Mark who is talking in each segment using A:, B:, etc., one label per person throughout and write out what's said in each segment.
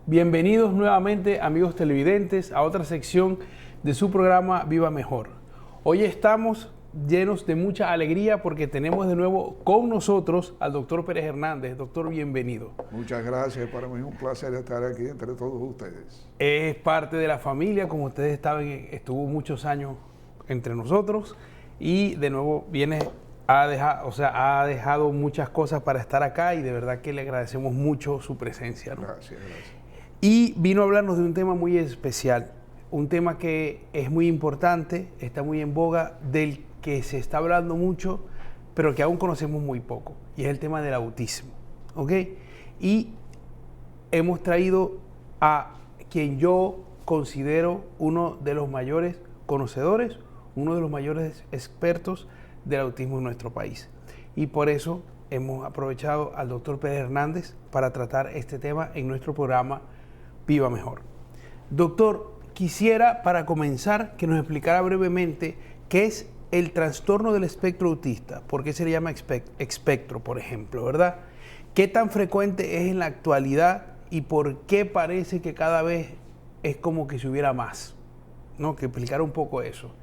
A: Bienvenidos nuevamente, amigos televidentes, a otra sección de su programa Viva Mejor. Hoy estamos llenos de mucha alegría porque tenemos de nuevo con nosotros al doctor Pérez Hernández. Doctor, bienvenido.
B: Muchas gracias, para mí es un placer estar aquí entre todos ustedes.
A: Es parte de la familia, como ustedes saben, estuvo muchos años entre nosotros y de nuevo ha dejado muchas cosas para estar acá y de verdad que le agradecemos mucho su presencia, ¿no?
B: Gracias.
A: Y vino a hablarnos de un tema muy especial, un tema que es muy importante, está muy en boga, del que se está hablando mucho, pero que aún conocemos muy poco, y es el tema del autismo, ¿ok? Y hemos traído a quien yo considero uno de los mayores conocedores, uno de los mayores expertos del autismo en nuestro país. Y por eso hemos aprovechado al doctor Pérez Hernández para tratar este tema en nuestro programa Viva Mejor. Doctor, quisiera para comenzar que nos explicara brevemente qué es el trastorno del espectro autista, por qué se le llama espectro, por ejemplo, ¿verdad? ¿Qué tan frecuente es en la actualidad y por qué parece que cada vez es como que si hubiera más? ¿No? Que explicara un poco eso.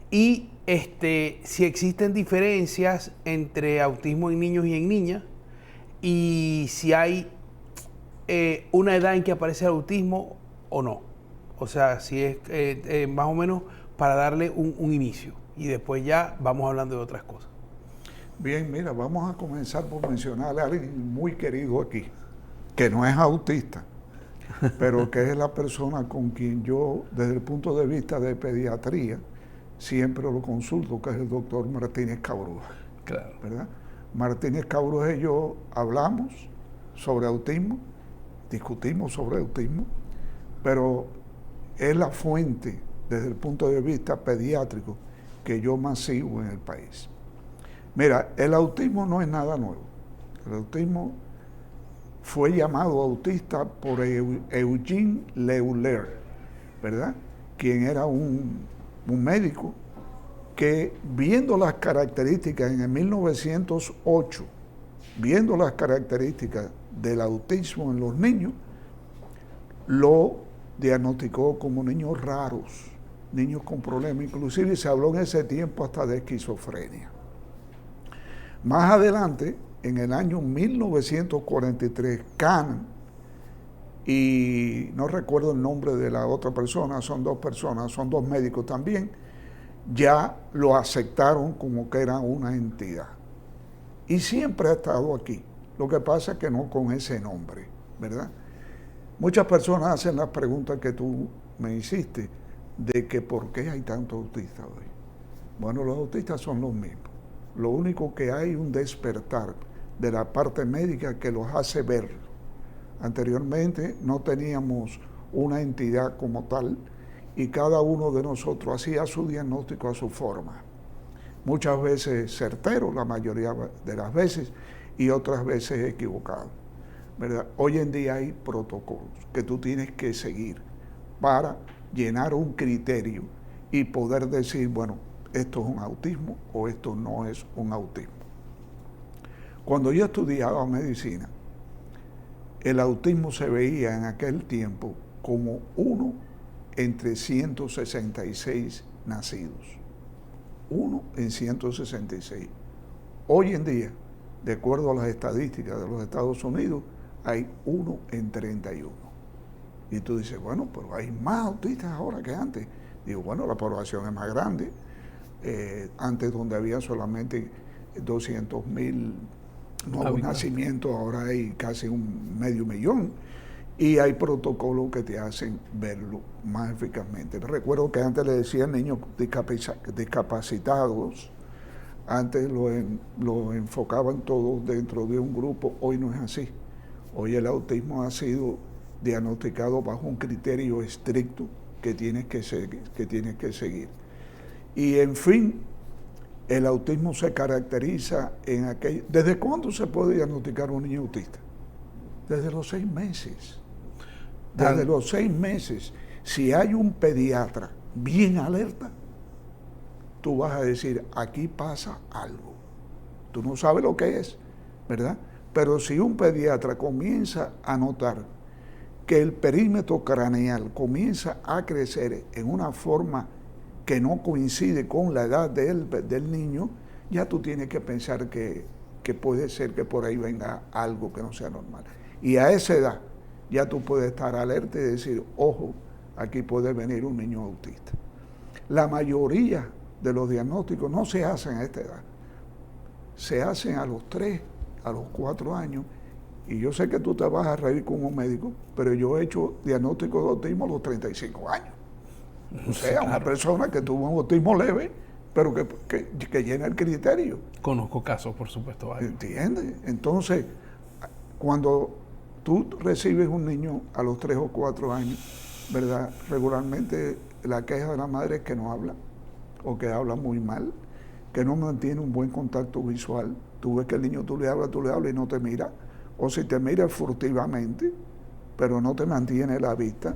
A: Y si existen diferencias entre autismo en niños y en niñas, y si hay una edad en que aparece el autismo o no. O sea, si es más o menos para darle un inicio y después ya vamos hablando de otras cosas.
B: Bien, mira, vamos a comenzar por mencionarle a alguien muy querido aquí, que no es autista, pero que es la persona con quien yo, desde el punto de vista de pediatría, siempre lo consulto, que es el doctor Martínez Cabruja.
A: Claro.
B: ¿Verdad? Martínez Cabruja y yo hablamos sobre autismo, discutimos sobre autismo, pero es la fuente, desde el punto de vista pediátrico, que yo más sigo en el país. Mira, el autismo no es nada nuevo. El autismo fue llamado autista por Eugene Leuler, ¿verdad? Quien era un médico que, viendo las características en el 1908, viendo las características del autismo en los niños, lo diagnosticó como niños raros, niños con problemas. Inclusive se habló en ese tiempo hasta de esquizofrenia. Más adelante, en el año 1943, Kahn, y no recuerdo el nombre de la otra persona, son dos personas, son dos médicos también, ya lo aceptaron como que era una entidad. Y siempre ha estado aquí. Lo que pasa es que no con ese nombre, ¿verdad? Muchas personas hacen las preguntas que tú me hiciste, de que por qué hay tantos autistas hoy. Bueno, los autistas son los mismos. Lo único que hay es un despertar de la parte médica que los hace ver. Anteriormente no teníamos una entidad como tal y cada uno de nosotros hacía su diagnóstico a su forma. Muchas veces certero, la mayoría de las veces, y otras veces equivocado, ¿verdad? Hoy en día hay protocolos que tú tienes que seguir para llenar un criterio y poder decir, bueno, esto es un autismo o esto no es un autismo. Cuando yo estudiaba medicina, el autismo se veía en aquel tiempo como 1 entre 166 nacidos. 1 en 166. Hoy en día, de acuerdo a las estadísticas de los Estados Unidos, hay 1 en 31. Y tú dices, bueno, pero hay más autistas ahora que antes. Digo, bueno, la población es más grande. Antes, donde había solamente 200,000 nuevos nacimientos, ahora hay casi 500,000. Y hay protocolos que te hacen verlo más eficazmente. Recuerdo que antes le decían niños discapacitados, antes lo enfocaban todos dentro de un grupo, hoy no es así. Hoy el autismo ha sido diagnosticado bajo un criterio estricto que tienes que seguir. Y en fin, el autismo se caracteriza en aquello. ¿Desde cuándo se puede diagnosticar un niño autista? Desde los 6 meses. Desde los 6 meses. Si hay un pediatra bien alerta, tú vas a decir, aquí pasa algo. Tú no sabes lo que es, ¿verdad? Pero si un pediatra comienza a notar que el perímetro craneal comienza a crecer en una forma que no coincide con la edad del niño, ya tú tienes que pensar que puede ser que por ahí venga algo que no sea normal. Y a esa edad ya tú puedes estar alerta y decir, ojo, aquí puede venir un niño autista. La mayoría de los diagnósticos no se hacen a esta edad, se hacen a los 3, a los 4 años, y yo sé que tú te vas a reír como médico, pero yo he hecho diagnóstico de autismo a los 35 años. O sea, una persona que tuvo un autismo leve, pero que llena el criterio.
A: Conozco casos, por supuesto. Varios.
B: ¿Entiendes? Entonces, cuando tú recibes un niño a los 3 o 4 años, ¿verdad? Regularmente la queja de la madre es que no habla, o que habla muy mal, que no mantiene un buen contacto visual. Tú ves que el niño tú le hablas y no te mira, o si te mira furtivamente, pero no te mantiene la vista.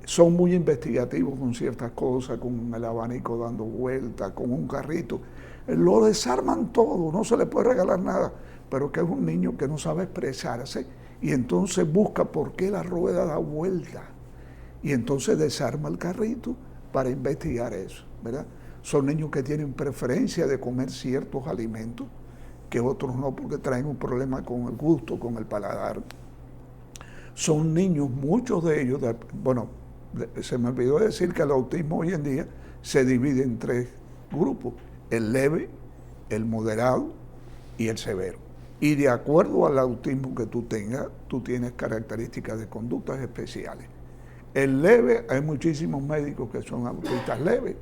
B: Son muy investigativos con ciertas cosas, con el abanico dando vueltas, con un carrito. Lo desarman todo, no se le puede regalar nada, pero que es un niño que no sabe expresarse y entonces busca por qué la rueda da vuelta. Y entonces desarma el carrito para investigar eso, ¿verdad? Son niños que tienen preferencia de comer ciertos alimentos, que otros no, porque traen un problema con el gusto, con el paladar. Son niños, muchos de ellos, se me olvidó decir que el autismo hoy en día se divide en 3 grupos: el leve, el moderado y el severo. Y de acuerdo al autismo que tú tengas, tú tienes características de conductas especiales. El leve, hay muchísimos médicos que son autistas leves,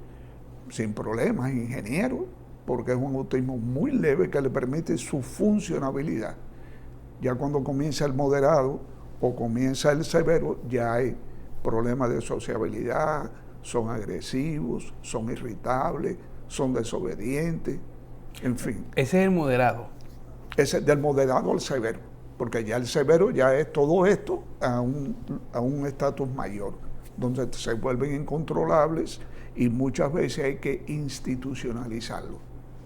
B: sin problemas, ingenieros, porque es un autismo muy leve que le permite su funcionabilidad. Ya cuando comienza el moderado o comienza el severo, ya hay problemas de sociabilidad, son agresivos, son irritables, son desobedientes, en fin.
A: Ese es el moderado.
B: Ese del moderado al severo, porque ya el severo ya es todo esto a un estatus mayor, donde se vuelven incontrolables y muchas veces hay que institucionalizarlo,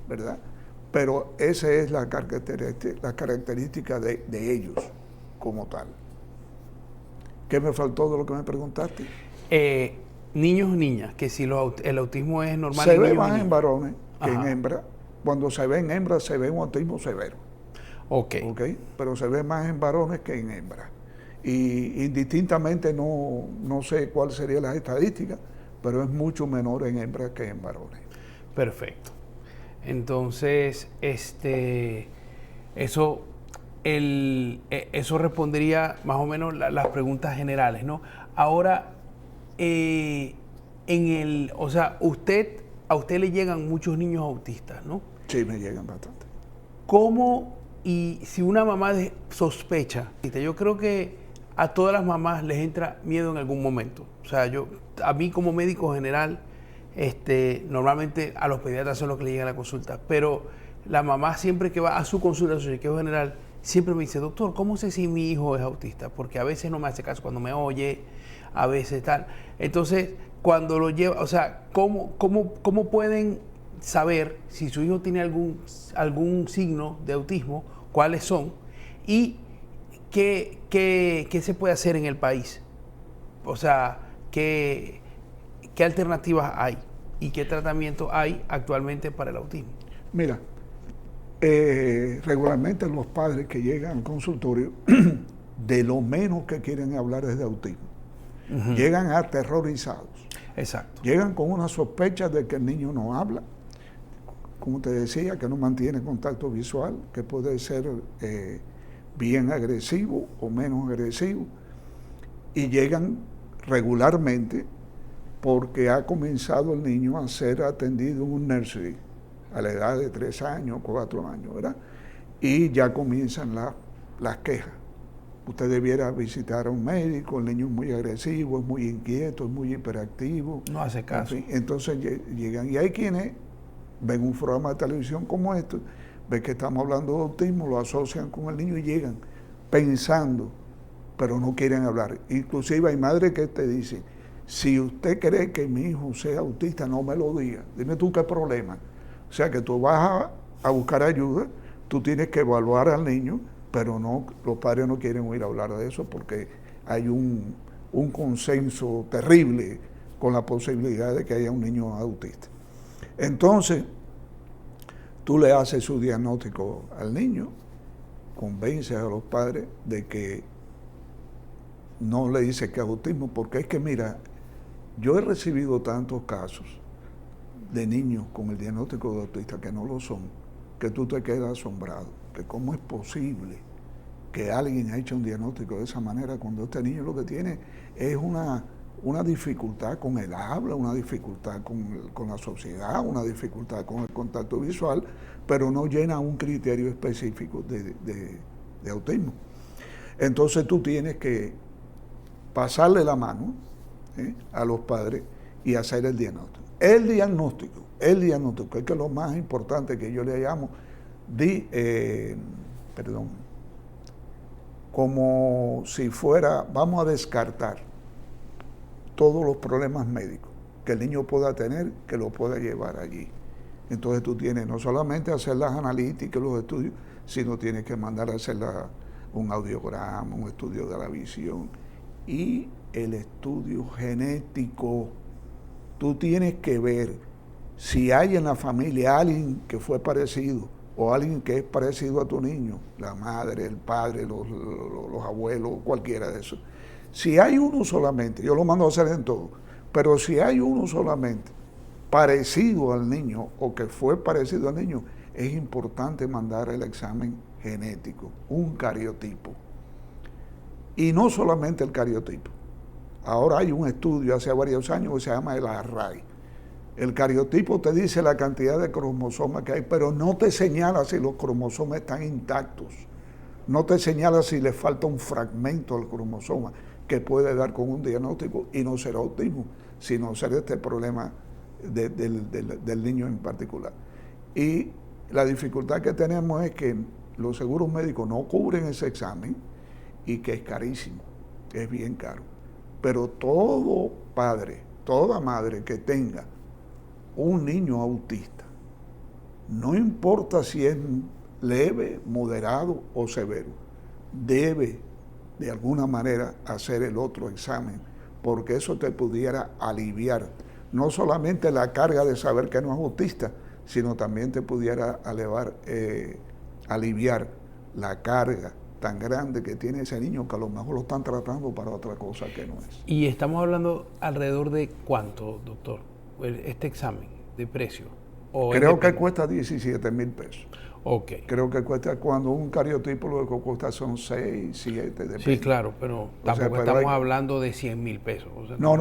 B: ¿verdad? Pero esa es la característica de ellos como tal. ¿Qué me faltó de lo que me preguntaste?
A: Niños o niñas, que si el autismo es normal.
B: Se ve más en varones que en hembras. Cuando se ve en hembras se ve un autismo severo.
A: Ok.
B: Pero se ve más en varones que en hembras. Y indistintamente no sé cuál sería la estadística, pero es mucho menor en hembras que en varones.
A: Perfecto. Entonces, eso respondería más o menos las preguntas generales, ¿no? Ahora, a usted le llegan muchos niños autistas, ¿no?
B: Sí, me llegan bastante.
A: ¿Cómo, y si una mamá sospecha? Yo creo que a todas las mamás les entra miedo en algún momento. O sea, a mí como médico general, normalmente a los pediatras son los que le llegan a la consulta, pero la mamá siempre que va a su consulta, a su chequeo general, siempre me dice, doctor, ¿cómo sé si mi hijo es autista? Porque a veces no me hace caso cuando me oye, a veces tal. Entonces, cuando lo lleva, o sea, ¿cómo pueden saber si su hijo tiene algún signo de autismo, cuáles son, y qué se puede hacer en el país? O sea, ¿qué alternativas hay y qué tratamiento hay actualmente para el autismo?
B: Mira, regularmente los padres que llegan al consultorio, de lo menos que quieren hablar es de autismo. Uh-huh. Llegan aterrorizados.
A: Exacto.
B: Llegan con una sospecha de que el niño no habla, como te decía, que no mantiene contacto visual, que puede ser bien agresivo o menos agresivo, y llegan regularmente porque ha comenzado el niño a ser atendido en un nursery a la edad de 3 años, 4 años, ¿verdad? Y ya comienzan las quejas. Usted debiera visitar a un médico, el niño es muy agresivo, es muy inquieto, es muy hiperactivo.
A: No hace caso.
B: En fin, entonces llegan, y hay quienes ven un programa de televisión como este, ven que estamos hablando de autismo, lo asocian con el niño y llegan pensando, pero no quieren hablar. Inclusive hay madres que te dicen, si usted cree que mi hijo sea autista, no me lo diga, dime tú qué problema. O sea que tú vas a buscar ayuda, tú tienes que evaluar al niño, pero no, los padres no quieren oír hablar de eso porque hay un consenso terrible con la posibilidad de que haya un niño autista. Entonces, tú le haces su diagnóstico al niño, convences a los padres de que no le dices que es autismo, porque es que mira, yo he recibido tantos casos de niños con el diagnóstico de autista que no lo son, que tú te quedas asombrado, que cómo es posible que alguien haya hecho un diagnóstico de esa manera cuando este niño lo que tiene es una dificultad con el habla, una dificultad con la sociedad, una dificultad con el contacto visual, pero no llena un criterio específico de autismo. Entonces tú tienes que pasarle la mano a los padres y hacer el diagnóstico. El diagnóstico, es que es lo más importante que yo le llamo, como si fuera, vamos a descartar todos los problemas médicos que el niño pueda tener, que lo pueda llevar allí. Entonces tú tienes no solamente hacer las analíticas, los estudios, sino tienes que mandar a hacer un audiograma, un estudio de la visión y el estudio genético. Tú tienes que ver si hay en la familia alguien que fue parecido o alguien que es parecido a tu niño, la madre, el padre, los abuelos, cualquiera de esos. Si hay uno solamente, yo lo mando a hacer en todo, pero si hay uno solamente parecido al niño o que fue parecido al niño, es importante mandar el examen genético, un cariotipo. Y no solamente el cariotipo. Ahora hay un estudio hace varios años que se llama el ARRAI. El cariotipo te dice la cantidad de cromosomas que hay, pero no te señala si los cromosomas están intactos. No te señala si le falta un fragmento al cromosoma que puede dar con un diagnóstico y no ser autismo, sino ser este problema del niño en particular. Y la dificultad que tenemos es que los seguros médicos no cubren ese examen y que es carísimo, es bien caro. Pero todo padre, toda madre que tenga un niño autista, no importa si es leve, moderado o severo, debe de alguna manera hacer el otro examen, porque eso te pudiera aliviar no solamente la carga de saber que no es autista, sino también te pudiera aliviar la carga tan grande que tiene ese niño, que a lo mejor lo están tratando para otra cosa que no es.
A: Y estamos hablando alrededor de cuánto, doctor, este examen de precio.
B: Creo que cuesta 17,000 pesos.
A: Ok.
B: Creo que cuesta, cuando un cariotipo lo que cuesta son 6, 7, depende.
A: Sí, claro, pero tampoco estamos hablando de 100,000 pesos. O sea,
B: no,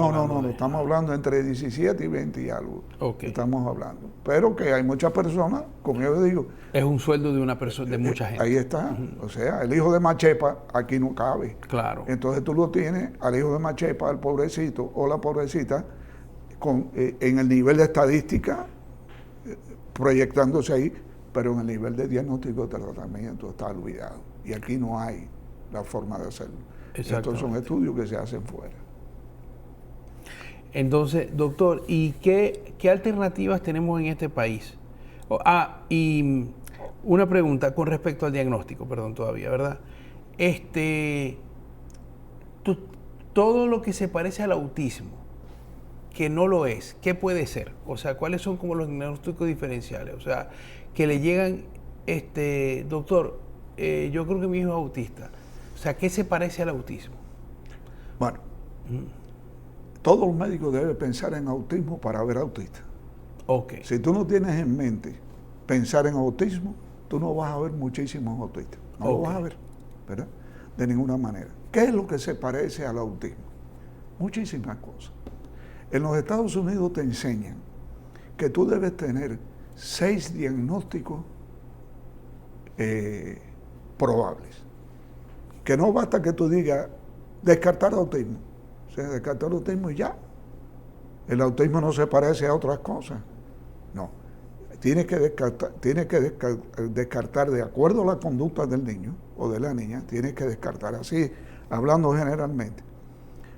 B: estamos hablando entre 17 y 20 y algo.
A: Okay.
B: Estamos hablando. Pero que hay muchas personas, como yo digo.
A: Es un sueldo de una persona, de mucha gente.
B: Ahí está. O sea, el hijo de Machepa aquí no cabe.
A: Claro.
B: Entonces tú lo tienes al hijo de Machepa, al pobrecito o la pobrecita, en el nivel de estadística, proyectándose ahí, pero en el nivel de diagnóstico de tratamiento está olvidado. Y aquí no hay la forma de hacerlo. Estos son estudios que se hacen fuera.
A: Entonces, doctor, ¿y qué alternativas tenemos en este país? Y una pregunta con respecto al diagnóstico, perdón, todavía, ¿verdad? Todo lo que se parece al autismo, que no lo es, ¿qué puede ser? O sea, ¿cuáles son como los diagnósticos diferenciales? O sea, que le llegan, doctor, yo creo que mi hijo es autista. O sea, ¿qué se parece al autismo?
B: Bueno, todo el médico debe pensar en autismo para ver autista.
A: Okay.
B: Si tú no tienes en mente pensar en autismo, tú no vas a ver muchísimos autistas. No lo vas a ver, ¿verdad? De ninguna manera. ¿Qué es lo que se parece al autismo? Muchísimas cosas. En los Estados Unidos te enseñan que tú debes tener 6 diagnósticos probables. Que no basta que tú digas descartar autismo. O sea, descartar autismo y ya. El autismo no se parece a otras cosas. No. Tienes que descartar de acuerdo a la conducta del niño o de la niña, tienes que descartar así, hablando generalmente,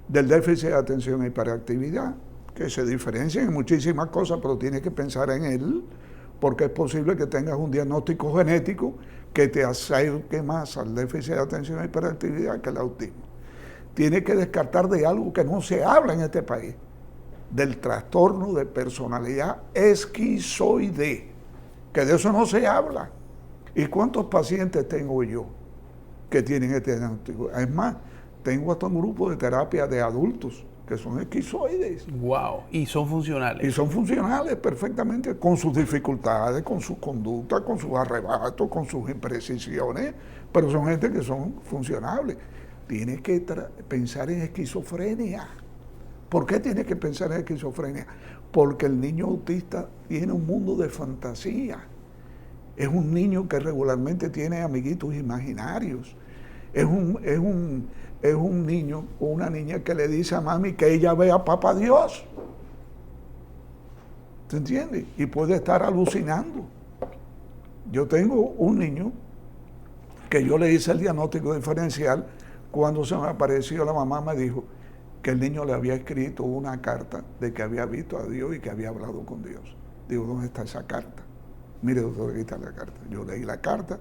B: del déficit de atención e hiperactividad, que se diferencian en muchísimas cosas, pero tienes que pensar en él, porque es posible que tengas un diagnóstico genético que te acerque más al déficit de atención e hiperactividad que al autismo. tiene que descartar de algo que no se habla en este país, del trastorno de personalidad esquizoide, que de eso no se habla. ¿Y cuántos pacientes tengo yo que tienen este diagnóstico? Es más, tengo hasta un grupo de terapia de adultos que son esquizoides.
A: Wow. Y son funcionales.
B: Y son funcionales perfectamente, con sus dificultades, con sus conductas, con sus arrebatos, con sus imprecisiones, pero son gente que son funcionables. Tienes que pensar en esquizofrenia. ¿Por qué tienes que pensar en esquizofrenia? Porque el niño autista tiene un mundo de fantasía. Es un niño que regularmente tiene amiguitos imaginarios. Es un niño o una niña que le dice a mami que ella ve a Papá Dios. ¿Te entiendes? Y puede estar alucinando. Yo tengo un niño que yo le hice el diagnóstico diferencial. Cuando se me apareció, la mamá me dijo que el niño le había escrito una carta de que había visto a Dios y que había hablado con Dios. Digo, ¿dónde está esa carta? Mire, doctor, aquí está la carta. Yo leí la carta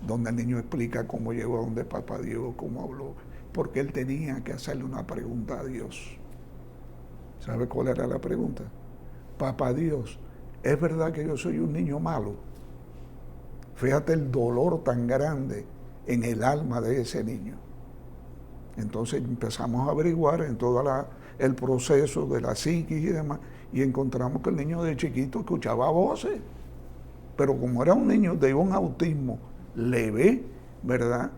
B: donde el niño explica cómo llegó a donde Papá Dios, cómo habló, porque él tenía que hacerle una pregunta a Dios. ¿Sabe cuál era la pregunta? Papá Dios, ¿es verdad que yo soy un niño malo? Fíjate el dolor tan grande en el alma de ese niño. Entonces empezamos a averiguar en todo el proceso de la psiquis y demás, y encontramos que el niño de chiquito escuchaba voces, pero como era un niño de un autismo leve, ¿verdad?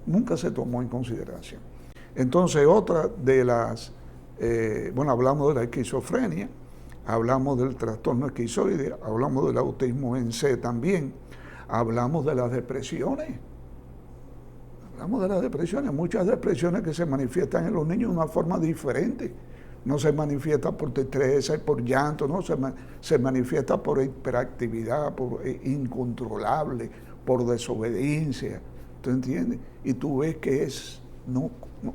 B: Nunca se tomó en consideración. Entonces, otra de las, hablamos de la esquizofrenia, hablamos del trastorno esquizoide, hablamos del autismo en C también, hablamos de las depresiones. Hablamos de las depresiones, muchas depresiones que se manifiestan en los niños de una forma diferente. No se manifiesta por tristeza, por llanto, no, se manifiesta por hiperactividad, por incontrolable, por desobediencia, ¿tú entiendes? Y tú ves que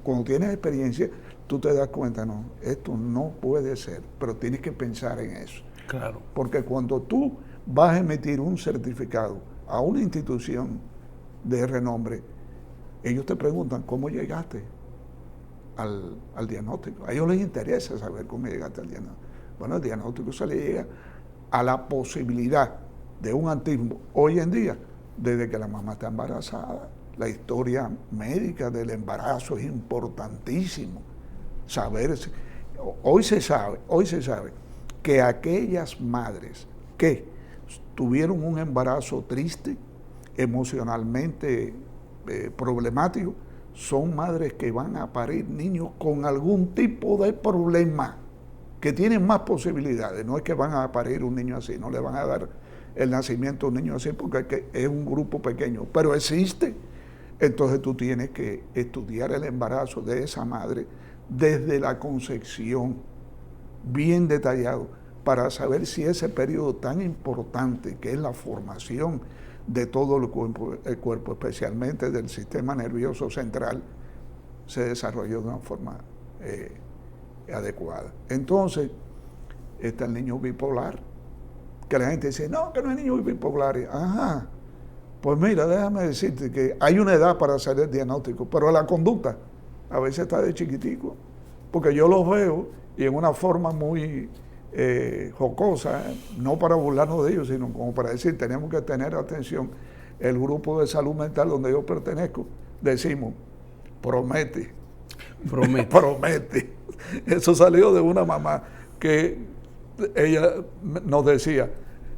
B: cuando tienes experiencia, tú te das cuenta, no, esto no puede ser, pero tienes que pensar en eso.
A: Claro.
B: Porque cuando tú vas a emitir un certificado a una institución de renombre, ellos te preguntan, ¿cómo llegaste al diagnóstico? A ellos les interesa saber cómo llegaste al diagnóstico. Bueno, el diagnóstico se le llega a la posibilidad de un autismo hoy en día, desde que la mamá está embarazada. La historia médica del embarazo es importantísimo. Hoy se sabe que aquellas madres que tuvieron un embarazo triste, emocionalmente problemático, son madres que van a parir niños con algún tipo de problema, que tienen más posibilidades. No es que van a parir un niño así, no le van a dar el nacimiento a un niño así porque es un grupo pequeño, pero existe. Entonces tú tienes que estudiar el embarazo de esa madre desde la concepción, bien detallado, para saber si ese periodo tan importante que es la formación de todo el cuerpo, especialmente del sistema nervioso central, se desarrolló de una forma adecuada. Entonces, está el niño bipolar, que la gente dice, no, que no hay niños bipolares. Ajá, pues mira, déjame decirte que hay una edad para hacer el diagnóstico, pero la conducta a veces está de chiquitico, porque yo los veo y en una forma muy jocosa, no para burlarnos de ellos, sino como para decir, tenemos que tener atención. El grupo de salud mental donde yo pertenezco, decimos, promete. Promete. Eso salió de una mamá que ella nos decía,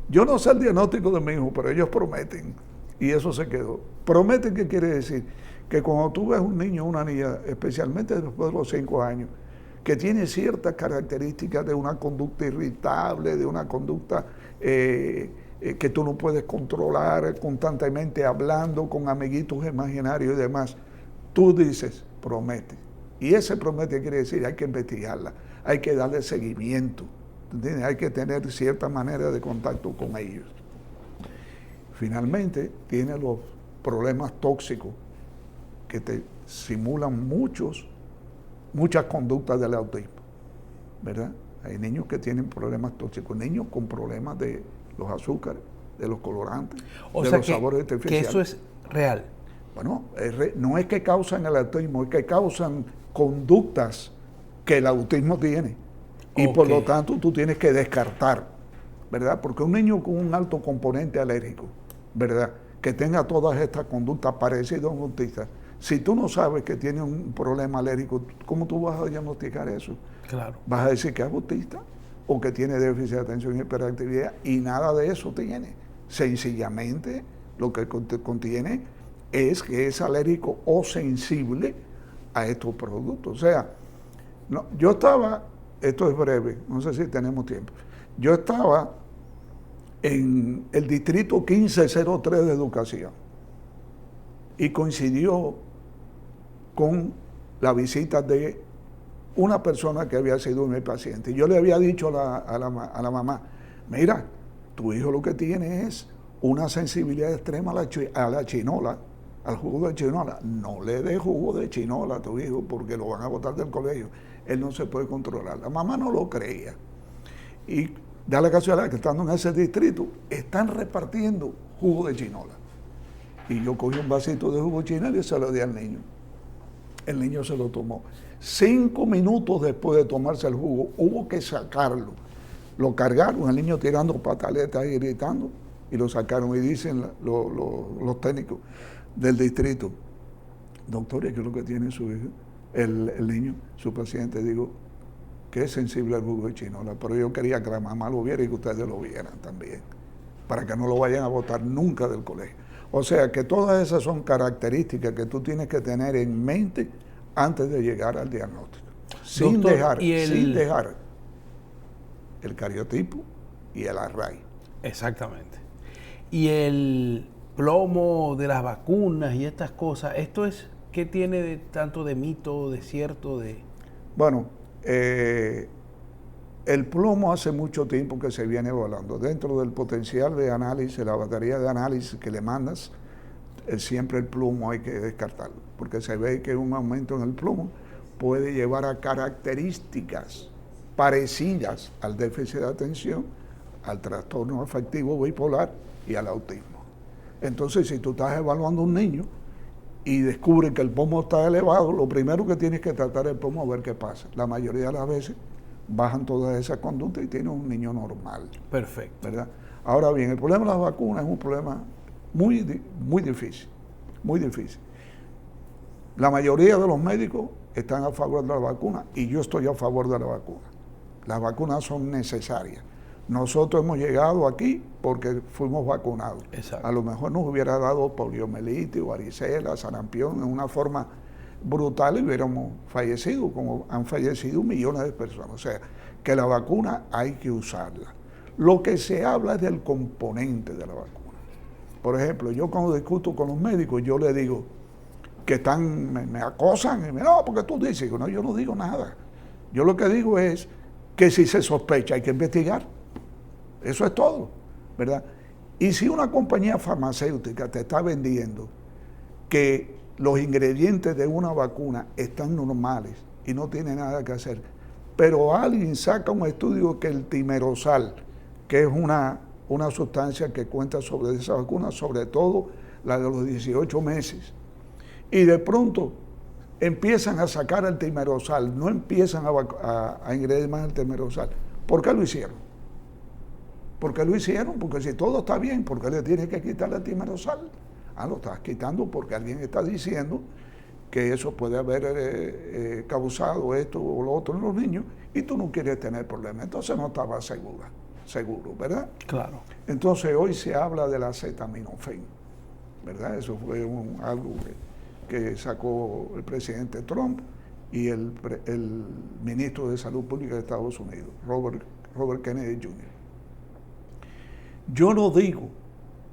B: yo no sé el diagnóstico de mi hijo, pero ellos prometen. Y eso se quedó. Prometen, ¿qué quiere decir? Que cuando tú ves un niño o una niña, especialmente después de los 5 años, que tiene ciertas características de una conducta irritable, de una conducta que tú no puedes controlar, constantemente hablando con amiguitos imaginarios y demás, tú dices, promete. Y ese promete quiere decir, hay que investigarla, hay que darle seguimiento, ¿entiendes? Hay que tener cierta manera de contacto con ellos. Finalmente, tiene los problemas tóxicos que te simulan muchas conductas del autismo, ¿verdad? Hay niños que tienen problemas tóxicos, niños con problemas de los azúcares, de los colorantes, de los sabores artificiales.
A: Que eso es real.
B: Bueno, no es que causan el autismo, es que causan conductas que el autismo tiene. Y por lo tanto tú tienes que descartar, ¿verdad? Porque un niño con un alto componente alérgico, ¿verdad?, que tenga todas estas conductas parecidas a un autista, si tú no sabes que tiene un problema alérgico, ¿cómo tú vas a diagnosticar eso?
A: Claro.
B: Vas a decir que es autista o que tiene déficit de atención y hiperactividad, y nada de eso tiene. Sencillamente lo que contiene es que es alérgico o sensible a estos productos. O sea, no, yo estaba, esto es breve, no sé si tenemos tiempo, yo estaba en el distrito 1503 de educación y coincidió con la visita de una persona que había sido mi paciente. Yo le había dicho a la mamá, mira, tu hijo lo que tiene es una sensibilidad extrema a la chinola, al jugo de chinola. No le dé jugo de chinola a tu hijo porque lo van a botar del colegio. Él no se puede controlar. La mamá no lo creía. Y da la casualidad que estando en ese distrito, están repartiendo jugo de chinola. Y yo cogí un vasito de jugo de chinola y se lo di al niño. El niño se lo tomó. 5 minutos después de tomarse el jugo, hubo que sacarlo. Lo cargaron, el niño tirando pataletas y gritando, y lo sacaron. Y dicen los técnicos del distrito, doctor, ¿qué es lo que tiene su hijo? El niño, su paciente, digo, que es sensible al jugo de chinola, pero yo quería que la mamá lo viera y que ustedes lo vieran también, para que no lo vayan a botar nunca del colegio. O sea que todas esas son características que tú tienes que tener en mente antes de llegar al diagnóstico. Sin dejar el cariotipo y el array.
A: Exactamente. Y el plomo de las vacunas y estas cosas, ¿esto es qué tiene de tanto de mito, de cierto, de...?
B: Bueno, el plomo hace mucho tiempo que se viene evaluando. Dentro del potencial de análisis, la batería de análisis que le mandas, siempre el plomo hay que descartarlo, porque se ve que un aumento en el plomo puede llevar a características parecidas al déficit de atención, al trastorno afectivo bipolar y al autismo. Entonces, si tú estás evaluando a un niño y descubres que el plomo está elevado, lo primero que tienes que tratar es el plomo a ver qué pasa. La mayoría de las veces bajan todas esas conductas y tienes un niño normal.
A: Perfecto.
B: ¿Verdad? Ahora bien, el problema de las vacunas es un problema muy difícil, muy difícil. La mayoría de los médicos están a favor de la vacuna y yo estoy a favor de la vacuna. Las vacunas son necesarias. Nosotros hemos llegado aquí porque fuimos vacunados.
A: Exacto.
B: A lo mejor nos hubiera dado poliomielitis, varicela, sarampión en una forma brutal y hubiéramos fallecido, como han fallecido millones de personas. O sea, que la vacuna hay que usarla. Lo que se habla es del componente de la vacuna. Por ejemplo, yo cuando discuto con los médicos, yo les digo que me acosan y no, porque tú dices, no, yo no digo nada. Yo lo que digo es que si se sospecha hay que investigar. Eso es todo, ¿verdad? Y si una compañía farmacéutica te está vendiendo que los ingredientes de una vacuna están normales y no tiene nada que hacer, pero alguien saca un estudio que el timerosal, que es una sustancia que cuenta sobre esa vacuna, sobre todo la de los 18 meses, y de pronto empiezan a sacar el timerosal, no empiezan a ingredir más el timerosal. ¿Por qué lo hicieron? ¿Por qué lo hicieron? Porque si todo está bien, ¿por qué le tienes que quitar el timerosal? Lo estás quitando porque alguien está diciendo que eso puede haber causado esto o lo otro en los niños y tú no quieres tener problemas. Entonces no estabas seguro, ¿verdad?
A: Claro.
B: Entonces hoy se habla del acetaminofén, ¿verdad? Eso fue algo que sacó el presidente Trump y el ministro de Salud Pública de Estados Unidos, Robert Kennedy Jr. Yo no digo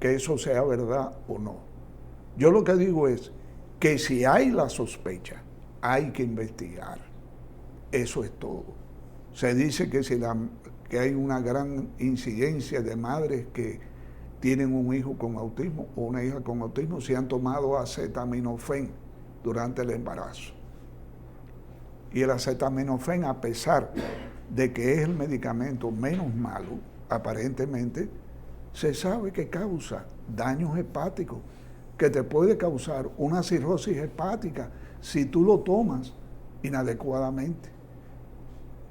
B: que eso sea verdad o no. Yo lo que digo es que si hay la sospecha, hay que investigar. Eso es todo. Se dice que hay una gran incidencia de madres que tienen un hijo con autismo o una hija con autismo si han tomado acetaminofén durante el embarazo. Y el acetaminofén, a pesar de que es el medicamento menos malo, aparentemente, se sabe que causa daños hepáticos, que te puede causar una cirrosis hepática si tú lo tomas inadecuadamente.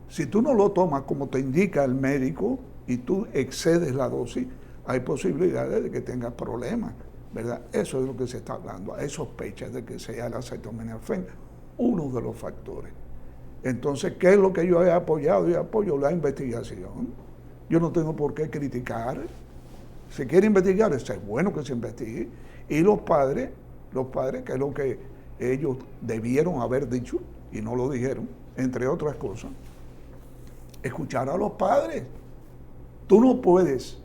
B: Si tú no lo tomas como te indica el médico y tú excedes la dosis, hay posibilidades de que tengas problemas, ¿verdad? Eso es lo que se está hablando. Hay sospechas de que sea el acetaminofén uno de los factores. Entonces, ¿qué es lo que yo he apoyado? Yo apoyo la investigación. Yo no tengo por qué criticar. Si quiere investigar, es bueno que se investigue. Y los padres, que es lo que ellos debieron haber dicho y no lo dijeron, entre otras cosas, escuchar a los padres. Tú no puedes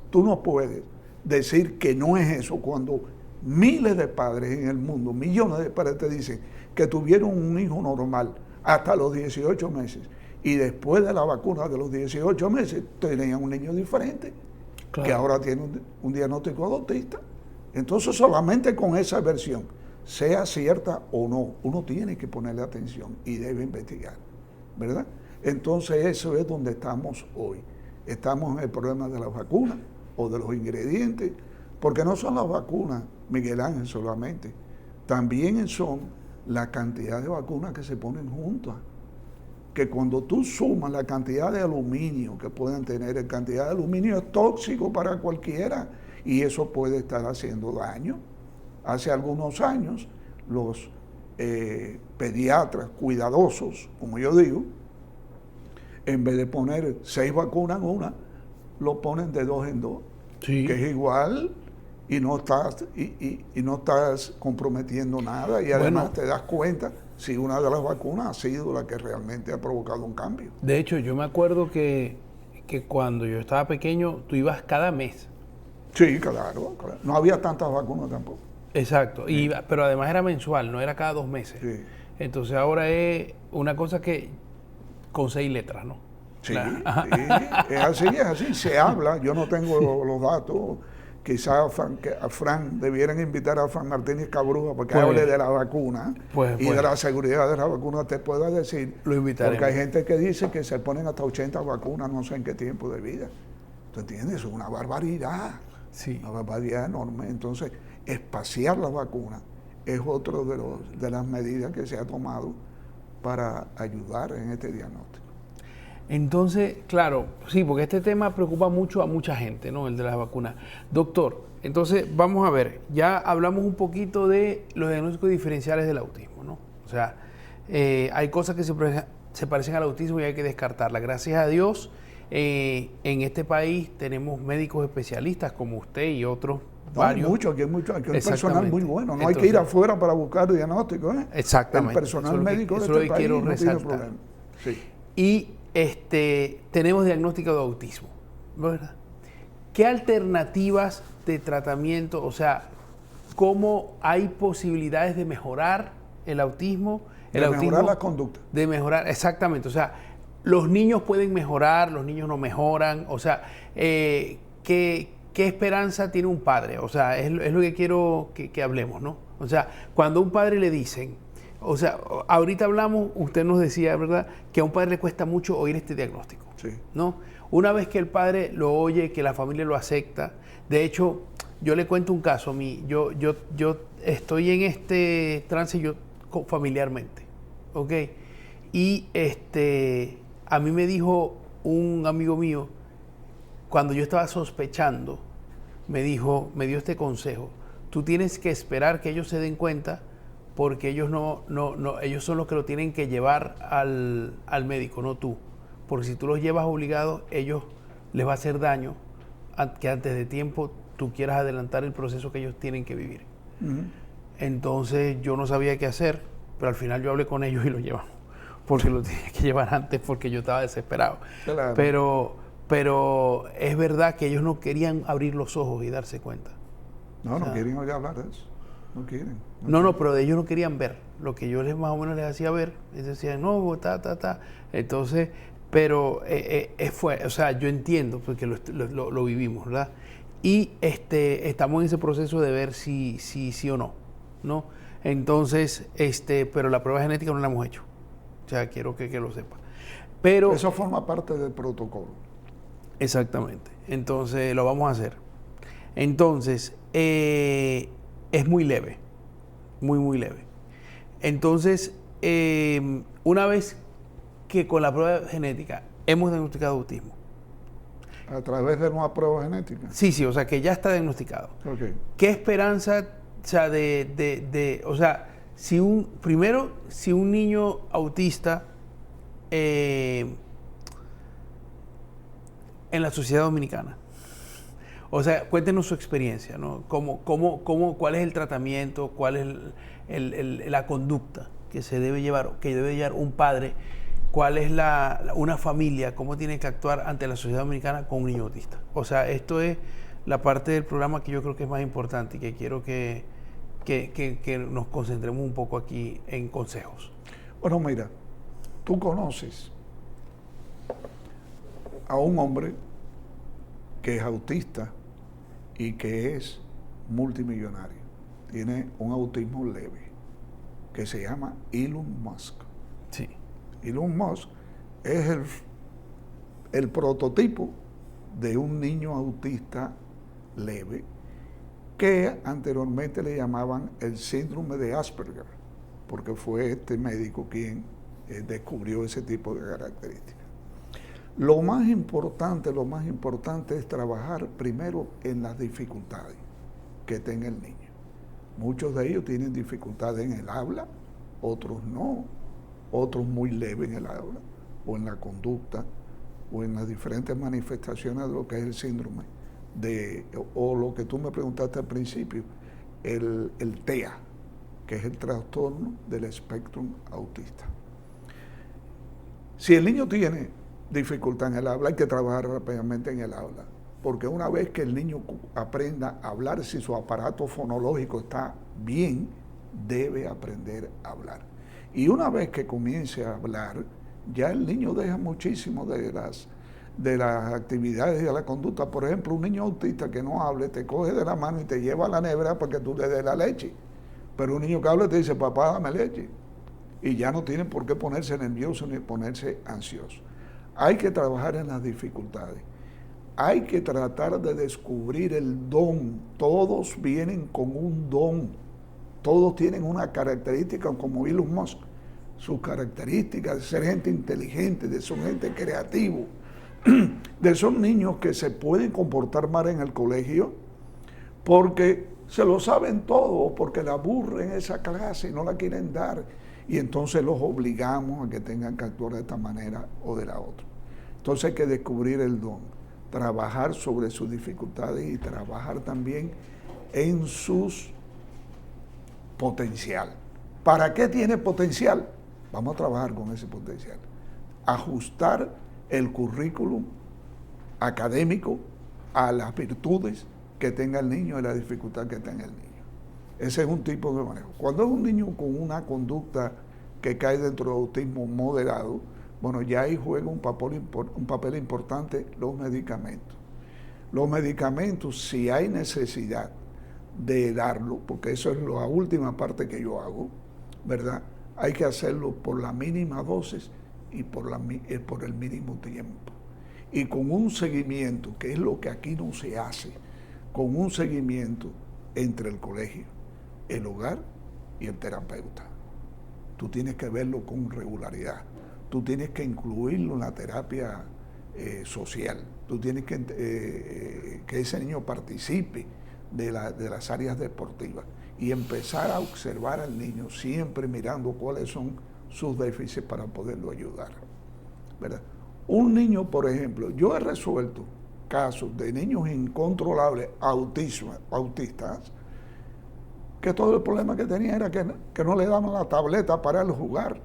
B: decir que no es eso cuando miles de padres en el mundo, millones de padres te dicen que tuvieron un hijo normal hasta los 18 meses y después de la vacuna de los 18 meses tenían un niño diferente, claro, que ahora tiene un diagnóstico de autista. Entonces solamente con esa versión, sea cierta o no, uno tiene que ponerle atención y debe investigar, ¿verdad? Entonces eso es donde estamos hoy. Estamos en el problema de las vacunas o de los ingredientes, porque no son las vacunas, Miguel Ángel, solamente, también son la cantidad de vacunas que se ponen juntas, que cuando tú sumas la cantidad de aluminio que pueden tener, la cantidad de aluminio es tóxico para cualquiera y eso puede estar haciendo daño. Hace algunos años los pediatras cuidadosos, como yo digo, en vez de poner 6 vacunas en una, lo ponen de 2 en 2, sí, que es igual y no estás comprometiendo nada y además te das cuenta si una de las vacunas ha sido la que realmente ha provocado un cambio.
A: De hecho, yo me acuerdo que cuando yo estaba pequeño, tú ibas cada mes.
B: Sí, claro. No había tantas vacunas tampoco.
A: Exacto, sí, pero además era mensual, no era cada 2 meses. Sí. Entonces ahora es una cosa que con 6 letras, ¿no?
B: Sí, sí, es así, se habla, yo no tengo los datos, quizás a Fran debieran invitar a Fran Martínez Cabruja porque hable de la vacuna y de la seguridad de la vacuna, te pueda decir,
A: lo invitaremos.
B: Porque hay gente que dice que se ponen hasta 80 vacunas, no sé en qué tiempo de vida, ¿tú entiendes? Es una barbaridad, sí, una barbaridad enorme. Entonces, espaciar la vacuna es otro de las medidas que se ha tomado para ayudar en este diagnóstico.
A: Entonces, claro, sí, porque este tema preocupa mucho a mucha gente, ¿no? El de las vacunas. Doctor, entonces vamos a ver, ya hablamos un poquito de los diagnósticos diferenciales del autismo, ¿no? O sea, hay cosas que se parecen al autismo y hay que descartarlas. Gracias a Dios, en este país tenemos médicos especialistas como usted y otros.
B: Hay mucho, aquí hay un personal muy bueno. No hay que ir afuera para buscar diagnósticos.
A: Exactamente.
B: El personal médico de este país no tiene problema. Sí.
A: Y tenemos diagnóstico de autismo, ¿verdad? ¿Qué alternativas de tratamiento, o sea, cómo hay posibilidades de mejorar el autismo?
B: Mejorar la conducta.
A: De mejorar, exactamente. O sea, los niños pueden mejorar, los niños no mejoran. O sea, ¿qué esperanza tiene un padre? O sea, es lo que quiero que hablemos, ¿no? O sea, cuando a un padre le dicen, o sea, ahorita hablamos, usted nos decía, ¿verdad?, que a un padre le cuesta mucho oír este diagnóstico,
B: sí,
A: ¿no? Una vez que el padre lo oye, que la familia lo acepta, de hecho, yo le cuento un caso a mí, yo estoy en este trance familiarmente, ¿ok? Y a mí me dijo un amigo mío, cuando yo estaba sospechando, me dio este consejo: tú tienes que esperar que ellos se den cuenta, porque ellos ellos son los que lo tienen que llevar al médico, no tú. Porque si tú los llevas obligados, ellos les va a hacer daño, que antes de tiempo tú quieras adelantar el proceso que ellos tienen que vivir. Uh-huh. Entonces yo no sabía qué hacer, pero al final yo hablé con ellos y lo llevamos, porque lo tenía que llevar antes, porque yo estaba desesperado. Claro. Pero es verdad que ellos no querían abrir los ojos y darse cuenta.
B: No, no quieren oír hablar de eso. No quieren.
A: No, pero ellos no querían ver. Lo que yo más o menos les hacía ver, ellos decían, no, Entonces, pero o sea, yo entiendo, porque lo vivimos, ¿verdad? Y estamos en ese proceso de ver si sí o no, ¿no? Entonces, pero la prueba genética no la hemos hecho. O sea, quiero que lo sepa. Pero
B: eso forma parte del protocolo.
A: Exactamente. Entonces, lo vamos a hacer. Entonces, es muy leve, muy leve. Entonces, una vez que con la prueba genética hemos diagnosticado autismo.
B: ¿A través de una prueba genética?
A: Sí, o sea, que ya está diagnosticado.
B: Okay.
A: ¿Qué esperanza, o sea, o sea, si un niño autista en la sociedad dominicana, o sea, cuéntenos su experiencia, ¿no? ¿Cuál es el tratamiento, cuál es la conducta que se debe llevar, que debe llevar un padre? ¿Cuál es una familia? ¿Cómo tiene que actuar ante la sociedad dominicana con un niño autista? O sea, esto es la parte del programa que yo creo que es más importante y que quiero que nos concentremos un poco aquí en consejos.
B: Bueno, mira, tú conoces a un hombre que es autista y que es multimillonario. Tiene un autismo leve que se llama Elon Musk.
A: Sí.
B: Elon Musk es el prototipo de un niño autista leve que anteriormente le llamaban el síndrome de Asperger, porque fue este médico quien descubrió ese tipo de características. Lo más importante es trabajar primero en las dificultades que tenga el niño. Muchos de ellos tienen dificultades en el habla, otros no, otros muy leves en el habla, o en la conducta, o en las diferentes manifestaciones de lo que es el síndrome, o lo que tú me preguntaste al principio, el TEA, que es el trastorno del espectro autista. Si el niño tiene dificultad en el habla, hay que trabajar rápidamente en el habla, porque una vez que el niño aprenda a hablar, si su aparato fonológico está bien, debe aprender a hablar. Y una vez que comience a hablar, ya el niño deja muchísimo de las actividades y de la conducta. Por ejemplo, un niño autista que no hable, te coge de la mano y te lleva a la nevera para que tú le des la leche. Pero un niño que hable te dice, papá, dame leche. Y ya no tiene por qué ponerse nervioso ni ponerse ansioso. Hay que trabajar en las dificultades. Hay que tratar de descubrir el don. Todos vienen con un don. Todos tienen una característica como Elon Musk. Sus características de ser gente inteligente, de ser gente creativo, de ser niños que se pueden comportar mal en el colegio porque se lo saben todo, porque la aburren esa clase y no la quieren dar. Y entonces los obligamos a que tengan que actuar de esta manera o de la otra. Entonces hay que descubrir el don, trabajar sobre sus dificultades y trabajar también en sus potencial. ¿Para qué tiene potencial? Vamos a trabajar con ese potencial. Ajustar el currículum académico a las virtudes que tenga el niño y la dificultad que tenga el niño. Ese es un tipo de manejo. Cuando es un niño con una conducta que cae dentro del autismo moderado, bueno, ya ahí juega un papel importante los medicamentos. Los medicamentos, si hay necesidad de darlo, porque eso es la última parte que yo hago, ¿verdad? Hay que hacerlo por la mínima dosis y por el mínimo tiempo. Y con un seguimiento, que es lo que aquí no se hace, con un seguimiento entre el colegio, el hogar y el terapeuta. Tú tienes que verlo con regularidad. Tú tienes que incluirlo en la terapia social. Tú tienes que ese niño participe de las áreas deportivas y empezar a observar al niño siempre mirando cuáles son sus déficits para poderlo ayudar, ¿verdad? Un niño, por ejemplo, yo he resuelto casos de niños incontrolables autistas que todo el problema que tenía era que no le daban la tableta para él jugar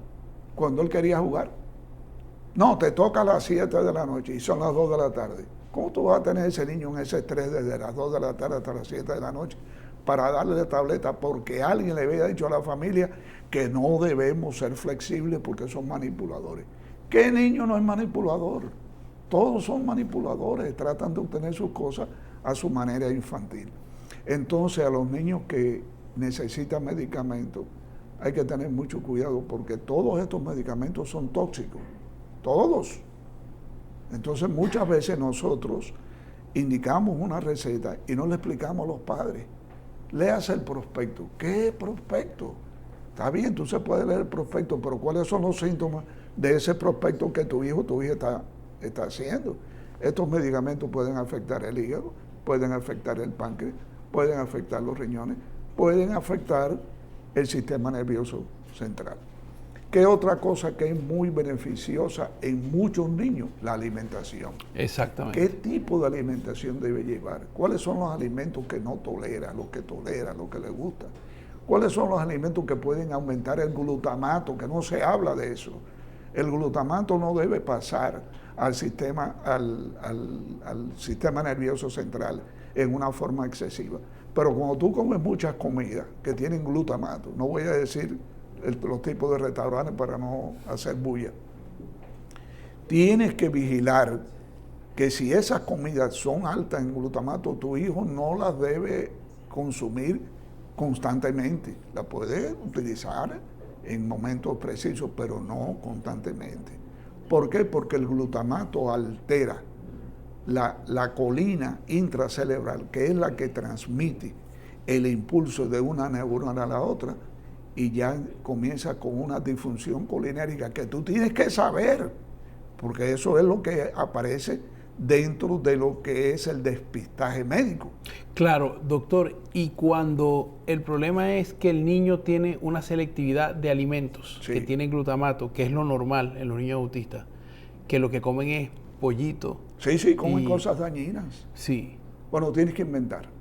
B: cuando él quería jugar. No, te toca a las 7 de la noche y son las 2 de la tarde. ¿Cómo tú vas a tener ese niño en ese estrés desde las 2 de la tarde hasta las 7 de la noche para darle la tableta porque alguien le había dicho a la familia que no debemos ser flexibles porque son manipuladores? ¿Qué niño no es manipulador? Todos son manipuladores, tratan de obtener sus cosas a su manera infantil. Entonces, a los niños que necesitan medicamentos, hay que tener mucho cuidado porque todos estos medicamentos son tóxicos, todos. Entonces, muchas veces nosotros indicamos una receta y no le explicamos a los padres léase el prospecto. ¿Qué prospecto? Está bien, tú se puede leer el prospecto, pero ¿cuáles son los síntomas de ese prospecto que tu hijo o tu hija está haciendo? Estos medicamentos pueden afectar el hígado, pueden afectar el páncreas, pueden afectar los riñones, pueden afectar el sistema nervioso central. ¿Qué otra cosa que es muy beneficiosa en muchos niños? La alimentación.
A: Exactamente.
B: ¿Qué tipo de alimentación debe llevar? ¿Cuáles son los alimentos que no tolera, los que le gusta? ¿Cuáles son los alimentos que pueden aumentar el glutamato? Que no se habla de eso. El glutamato no debe pasar al sistema nervioso central en una forma excesiva. Pero cuando tú comes muchas comidas que tienen glutamato, no voy a decir los tipos de restaurantes para no hacer bulla, tienes que vigilar que si esas comidas son altas en glutamato, tu hijo no las debe consumir constantemente. La puede utilizar en momentos precisos, pero no constantemente. ¿Por qué? Porque el glutamato altera la colina intracerebral, que es la que transmite el impulso de una neurona a la otra, y ya comienza con una disfunción colinérica que tú tienes que saber, porque eso es lo que aparece dentro de lo que es el despistaje médico.
A: Claro, doctor, y cuando el problema es que el niño tiene una selectividad de alimentos,
B: Sí.
A: que tienen glutamato, que es lo normal en los niños autistas, que lo que comen es pollito.
B: Sí, comen cosas dañinas.
A: Sí.
B: Bueno, tienes que inventar.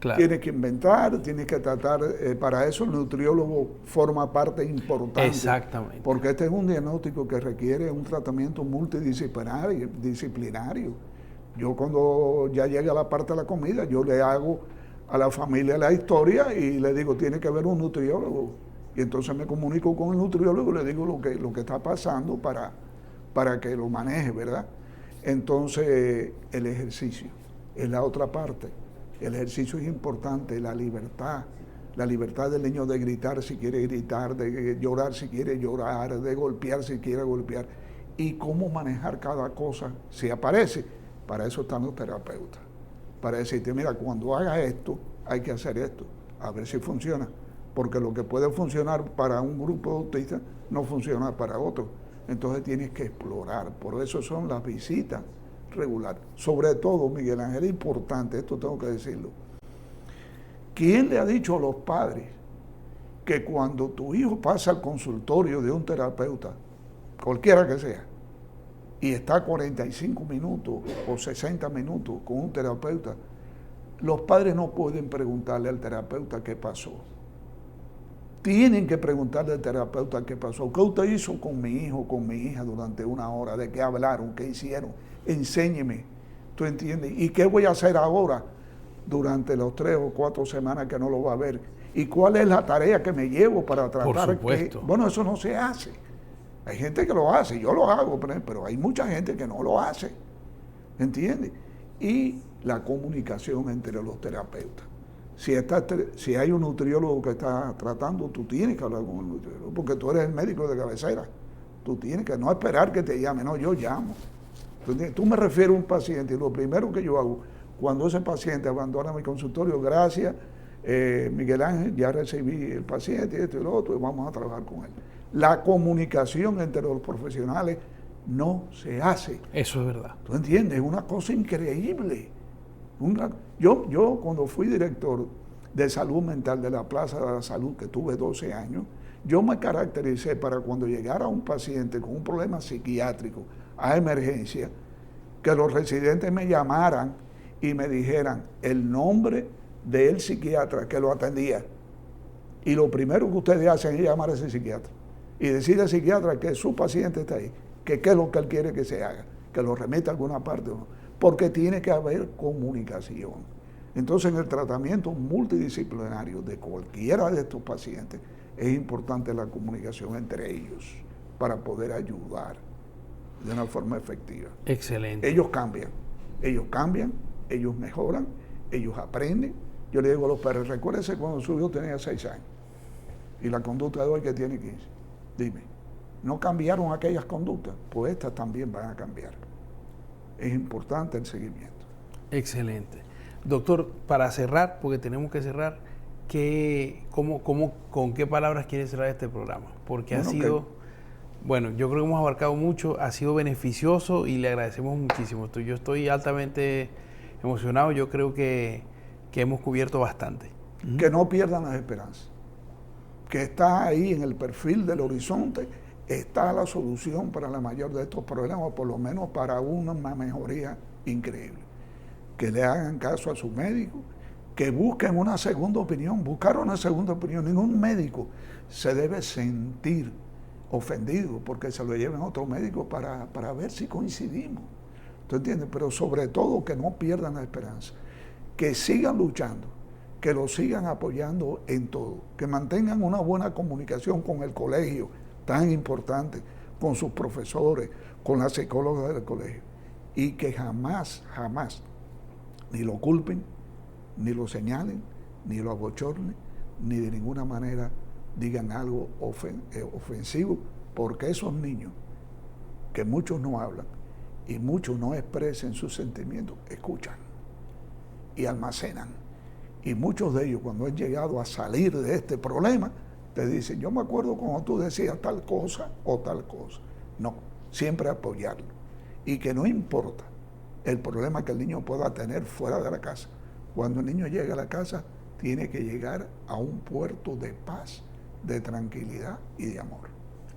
A: Claro.
B: Tienes que inventar, tienes que tratar, para eso el nutriólogo forma parte importante.
A: Exactamente.
B: Porque este es un diagnóstico que requiere un tratamiento multidisciplinario. Yo cuando ya llega a la parte de la comida, yo le hago a la familia la historia y le digo, tiene que haber un nutriólogo. Y entonces me comunico con el nutriólogo y le digo lo que está pasando para que lo maneje, ¿verdad? Entonces, el ejercicio es la otra parte. El ejercicio es importante, la libertad del niño de gritar si quiere gritar, de llorar si quiere llorar, de golpear si quiere golpear, y cómo manejar cada cosa si aparece. Para eso están los terapeutas, para decirte, mira, cuando hagas esto, hay que hacer esto, a ver si funciona, porque lo que puede funcionar para un grupo de autistas no funciona para otro. Entonces tienes que explorar, por eso son las visitas regular. Sobre todo, Miguel Ángel, es importante, esto tengo que decirlo. ¿Quién le ha dicho a los padres que cuando tu hijo pasa al consultorio de un terapeuta, cualquiera que sea, y está 45 minutos o 60 minutos con un terapeuta, los padres no pueden preguntarle al terapeuta qué pasó? Tienen que preguntarle al terapeuta qué pasó. ¿Qué usted hizo con mi hijo, con mi hija durante una hora? ¿De qué hablaron? ¿Qué hicieron? Enséñeme. ¿Tú entiendes? ¿Y qué voy a hacer ahora durante los 3 o 4 semanas que no lo va a ver? ¿Y cuál es la tarea que me llevo para tratar?
A: Por supuesto.
B: Bueno, eso no se hace. Hay gente que lo hace, yo lo hago, pero hay mucha gente que no lo hace. ¿Entiendes? Y la comunicación entre los terapeutas. Si hay un nutriólogo que está tratando, tú tienes que hablar con el nutriólogo, porque tú eres el médico de cabecera. Tú tienes que no esperar que te llame, no, yo llamo. Tú me refieres a un paciente y lo primero que yo hago, cuando ese paciente abandona mi consultorio, gracias, Miguel Ángel, ya recibí el paciente, esto y lo otro, y vamos a trabajar con él. La comunicación entre los profesionales no se hace.
A: Eso es verdad.
B: ¿Tú entiendes? Es una cosa increíble. Yo cuando fui director de salud mental de la Plaza de la Salud, que tuve 12 años, yo me caractericé para cuando llegara un paciente con un problema psiquiátrico a emergencia, que los residentes me llamaran y me dijeran el nombre del psiquiatra que lo atendía. Y lo primero que ustedes hacen es llamar a ese psiquiatra y decirle al psiquiatra que su paciente está ahí, que qué es lo que él quiere que se haga, que lo remita a alguna parte o no, porque tiene que haber comunicación. Entonces, en el tratamiento multidisciplinario de cualquiera de estos pacientes, es importante la comunicación entre ellos para poder ayudar de una forma efectiva.
A: Excelente.
B: Ellos cambian, ellos mejoran, ellos aprenden. Yo le digo a los padres, recuérdense cuando su hijo tenía 6 años y la conducta de hoy que tiene 15. Dime, ¿no cambiaron aquellas conductas? Pues estas también van a cambiar. Es importante el seguimiento.
A: Excelente. Doctor, para cerrar, porque tenemos que cerrar, ¿con qué palabras quieres cerrar este programa? Porque
B: Bueno,
A: ha sido, bueno, yo creo que hemos abarcado mucho, ha sido beneficioso y le agradecemos muchísimo. Yo estoy altamente emocionado, yo creo que hemos cubierto bastante.
B: Que no pierdan las esperanzas, que está ahí en el perfil del horizonte, está la solución para la mayor de estos problemas, por lo menos para una mejoría increíble. Que le hagan caso a su médico, que busquen una segunda opinión, buscar una segunda opinión. Ningún médico se debe sentir ofendido porque se lo lleven a otro médico para ver si coincidimos. ¿Tú entiendes? Pero sobre todo que no pierdan la esperanza, que sigan luchando, que lo sigan apoyando en todo, que mantengan una buena comunicación con el colegio, tan importante, con sus profesores, con la psicóloga del colegio, y que jamás, jamás, ni lo culpen, ni lo señalen, ni lo abochornen, ni de ninguna manera digan algo ofensivo, porque esos niños, que muchos no hablan y muchos no expresen sus sentimientos, escuchan y almacenan. Y muchos de ellos, cuando han llegado a salir de este problema, te dicen, yo me acuerdo cuando tú decías tal cosa o tal cosa. No, siempre apoyarlo. Y que no importa el problema que el niño pueda tener fuera de la casa. Cuando el niño llega a la casa, tiene que llegar a un puerto de paz, de tranquilidad y de amor.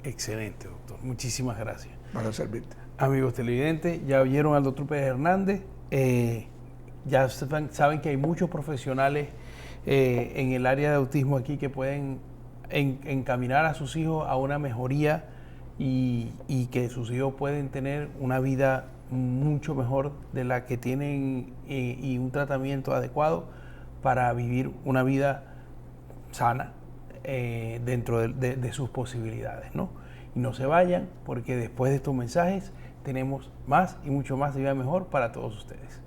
A: Excelente, doctor. Muchísimas gracias.
B: Para servirte.
A: Amigos televidentes, ya oyeron al doctor Pérez Hernández. Ya saben que hay muchos profesionales en el área de autismo aquí que pueden encaminar a sus hijos a una mejoría y que sus hijos pueden tener una vida mucho mejor de la que tienen y un tratamiento adecuado para vivir una vida sana dentro de sus posibilidades, ¿no? Y no se vayan, porque después de estos mensajes tenemos más y mucho más de vida mejor para todos ustedes.